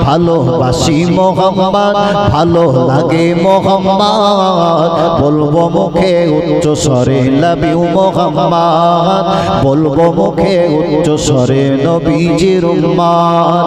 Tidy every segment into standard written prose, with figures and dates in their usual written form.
ভালোবাসি মোহাম্মদ, ভালো লাগে মোহাম্মদ, বলবো মুখে উচ্চ স্বরে লাভ ইউ মোহাম্মদ, বলবো মুখে উচ্চ স্বরে নবীজির উম্মত।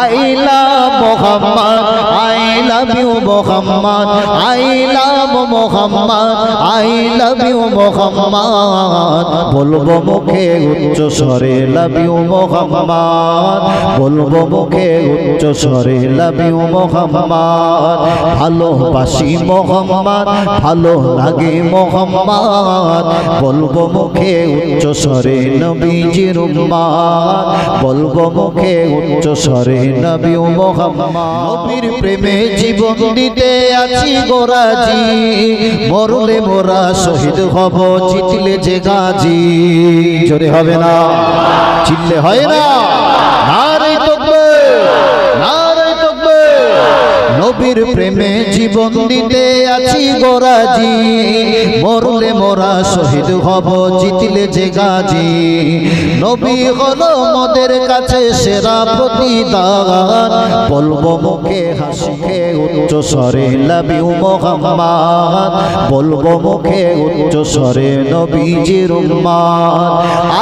I love Muhammad, I love you Muhammad, I love Muhammad, I love you Muhammad, বলবো মুখে উচ্চ স্বরে লাভ ইউ মোহাম্মদ, বলবো মুখে উচ্চ স্বরে লাভ ইউ মোহাম্মদ। ভালোবাসি মোহাম্মদ, ভালো লাগে মোহাম্মদ, বলবো মুখে উচ্চ স্বরে নবীজির উম্মত, বলবো মুখে উচ্চ স্বরে নবী মোহাম্মদ। নবীর প্রেমে জীবন দিতে আছি গোরাজি, মরলে মোরা শহীদ হব, জিতলে যে গাজী। জোরে হবে না, চিল্লে হয় না, নারে তাকবীর, নারে তাকবীর। নবীর প্রেমে জীবন দিতে আছি গোরাজি, মরলে মোরা শহীদ হব, জিতলে যে গাজী। নবী হলো মোদের কাছে সেরা প্রতিদান, বলবো মুখে হাসি খেয়ে উচ্চ স্বরে লাভ ইউ মোহাম্মদ, বলবো মুখে উচ্চ স্বরে নবীজির উম্মত।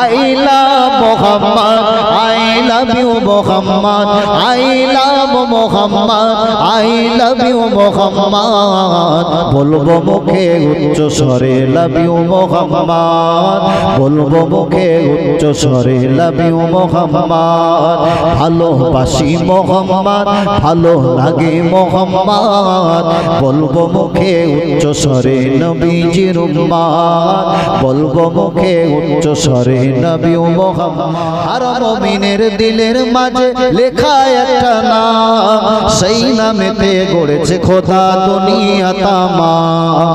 I love Muhammad, I love you Muhammad, I love Muhammad, I love you Muhammad, বলবো মুখে উচ্চ স্বরে লাভ ইউ মোহাম্মদ, বলবো মুখে উচ্চ স্বরে লাভ ইউ মোহাম্মদ। ভালোবাসি মোহাম্মদ, ভালো লাগে মোহাম্মদ, বলবো মুখে উচ্চ স্বরে নবীজির উম্মত, বলবো মুখে উচ্চ স্বরে নবী মোহাম্মদ। আর মুমিনের দিলের মাঝে লেখা একটা নাম, সেই নামেতে গড়েছে খোদা দুনিয়া তামাম।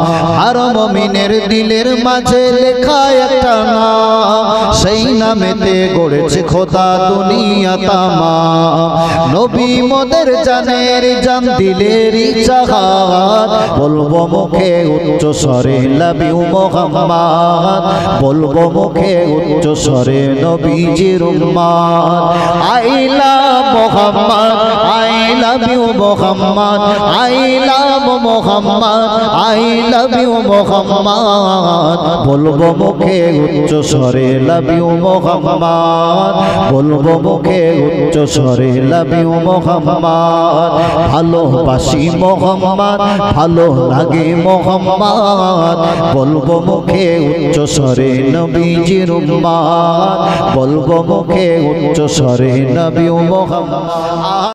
আর মুমিনের দিলের মাঝে লেখা একটা নাম, সেই নামেতে গড়েছে খোদা দুনিয়া তামাম। নবী মোদের জানের জান দিলের চাহাত, বলবো মুখে উচ্চ স্বরে লাভ ইউ মোহাম্মদ, বলবো মুখে উচ্চ স্বরে নবীজির উম্মত। I love Muhammad, I love you Muhammad, I love Muhammad, I love you Muhammad, বলবো মুখে উচ্চ স্বরে লাভ ইউ মোহাম্মদ, বলবো মুখে উচ্চ স্বরে লাভ ইউ মোহাম্মদ। ভালোবাসি মোহাম্মদ, ভালো লাগে মোহাম্মদ, বলবো মুখে উচ্চ স্বরে নবীজির উম্মত, বলবো মুখে উচ্চ স্বরে নবী মোহাম্মদ।